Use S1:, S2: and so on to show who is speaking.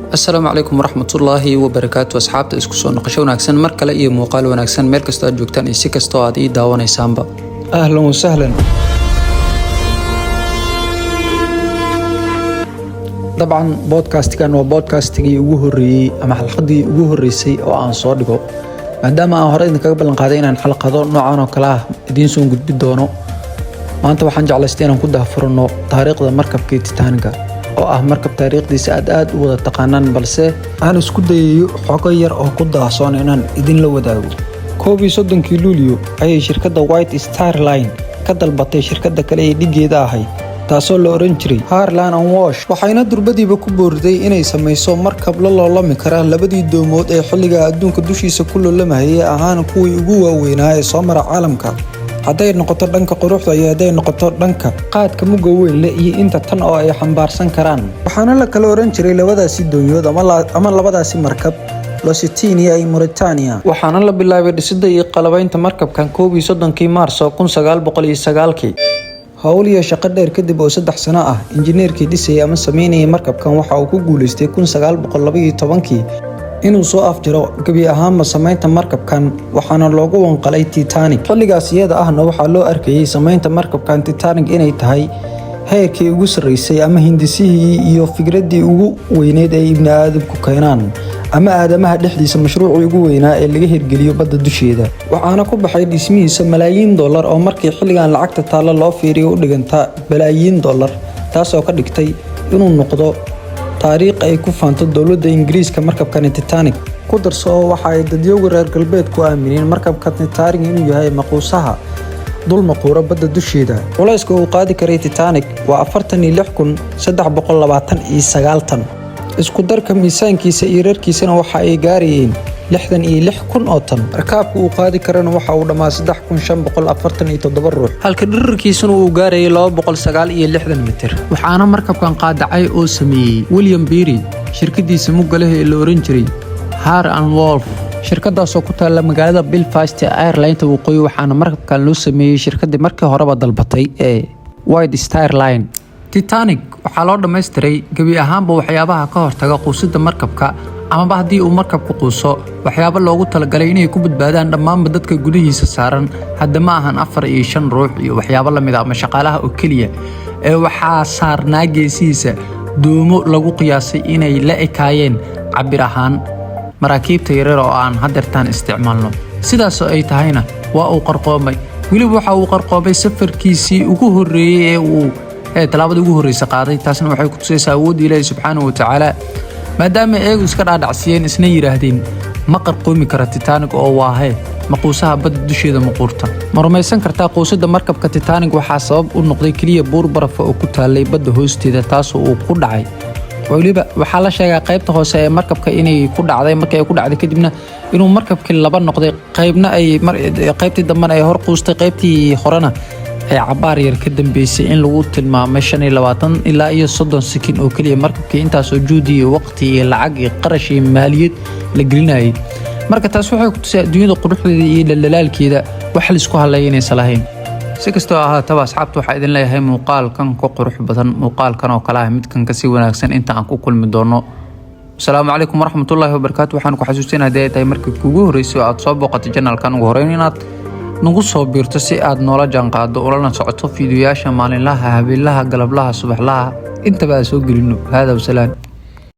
S1: السلام عليكم ورحمة الله وبركاته. أصحابتا isku soo noqosho wanaagsan mar kale iyo muuqaal wanaagsan meel kasta aad joogtaan iyo si kasta oo aad ii daawanaysaanba.
S2: أهلا وسهلا. طبعا بودكاستكان waa boodkaastigii ugu horeeyay ama xalqadii ugu horeysay oo aan soo dhigo maadaama aan hore idinkaga ballan qaaday inaan xalqado noocan oo kale ah idiin soo gudbi doono. maanta waxaan jeclaystay inaan ku daahfurno taariikhda markabkii Titanic oo ah markab taariikhdiisa aad u wada taqaanaan balse aan isku dayayo xogo yar oo ku daahsoon inaan idin la wadaago. 31 Luulyo ayay shirkadda White Star Line ka dalbatay shirkadda kale ee dhigeeda ahayd taasoo la oran jiray Harland and Wash waxayna durbadiiba ku boorday inay samayso markab la loolami kara labadii doomood ee xilliga adduunka dushiisa ku loolamahayay ahaan kuwii ugu waaweynaa ee soo mara caalamka. hadday noqoto dhanka quruxda iyo hadday noqoto dhanka qaadka mugga weyn leh iyo inta tan oo ay xambaarsan karaan. waxaana la kala oran jiray labadaasi doonyood ama labadaasi markab Lusitania iyo Mauritania. waxaana la bilaabay dhisidda iyo qalabaynta markabkan 31 Maarso 1909. hawl iyo shaqo dheer kadib oo 3 sano ah injineerkii dhisay ama sameynayay markabkan waxa uu ku guuleystay 1912 inuu soo afjaro gabi ahaanba samaynta markabkan waxaana loogu wanqalay Titanic. xilligaas iyada ahna waxaa loo arkayay samaynta markabkan Titanic inay tahay heerkii ugu sarreysay ama hindisihii iyo fikradii ugu weyneed ee ibni aadamku keenaan ama aadamaha dhexdiisa mashruucii ugu weynaa ee laga hirgeliyo badda dusheeda. waxaana ku baxay dhismihiisa malaayiin dollar oo markii xilligan lacagta taalo loo fiiriyo u dhiganta balaayiin dollar taasoo ka dhigtay inuu noqdo taariikh ay ku faanto dowladda Ingiriiska markabkan Titanic. ku darso oo waxa ay dadyowga reer galbeedku aamineen markabkan Titanic inuu yahay maquusaha dul maquura badda dusheeda. culayska uu qaadi karay Titanic waa 46,329 tan. isku darka miisaankiisa iyo reerkiisana waxa ay gaarayeen 66,000 oo tan. rakaabku uu qaadi karana waxa uu dhamaa 3,547 ruux halka dhererkiisuna uu gaarayay 269 mitir. waxaana markabkan qaadacay oo sameeyay William Beery shirkadiisa mugga leh ee la oran jiray Harland and Wolff. shirkadaasoo ku taala magaalada Belfast ee Ireland waqooyi waxaana markabkan loo sameeyay shirkadii markii horeba dalbatay ee White Star Line. Titanic waxaa loo dhammaystiray gabi ahaanba waxyaabaha ka hortaga quusidda markabka ama haddii uu markabku quuso waxyaabo loogu talagalay inay ku badbaadaan dhammaanba dadka gudihiisa saaran. hadda ma ahan 4 iyo 5 ruux iyo waxyaabo la mid ah ama shaqaalaha oo kaliya ee waxaa saarnaa geesihiisa doomo lagu qiyaasay inay la ekaayeen cabir ahaan maraakiibta yaryar oo aan hadeertaan isticmaalno. sidaas oo ay tahayna waa uu qarqoomay. weliba waxa uu qarqoomay safarkiisii ugu horeeyay ee talaabada ugu horeysa qaaday. taasna waxay ku tusaysaa awoodda Ilaahay subxaanahu wa tacaala maadaama eegu iska dhaadhacsiyeen isna yiraahdeen ma qarqoomi kara Titanic oo waahe maquusaha badda dusheeda maquurta. ma rumaysan kartaa quusidda markabka Titanic waxaa sabab u noqday kaliya buur baraf oo ku taalay badda hoosteeda taasoo uu ku dhacay. waliba waxaa la sheegaa qaybta hoose ee markabka inay ku dhacday markii ay ku dhacday kadibna inuu markabkii laba noqday qaybtii dambana ay hor quustay qaybtii horena ay cabaar yar ka dambeysay in lagu tilmaamay 25 ilaa 30 sekin oo kaliya markabkii intaasoo juhdi iyo waqti iyo lacag iyo qarash iyo maaliyad la gelinayay. marka taas waxay ku tusay adduunyada quruxdeeda iyo dhalaalkeeda wax la isku halaynaysa lahayn. si kastoo ahaataba asxaabtu waxaa idin leeyahay muuqaalkan ku qurux badan muuqaalkan oo kale ah midkan ka sii wanaagsan inta aan ku kulmi doono. السلام عليكم ورحمة الله وبركاته. waxaan ku xasuusinayaa haddii ay tahay markii kugu horeysay oo aad soo booqatay channelkan ugu horeyn inaad nagu soo biirto si aad noola jaanqaado ulana socoto fiidiyoyaasha maalinlaha habeenlaha galablaha subaxlaha intaba soo gelino. hada wasalaam.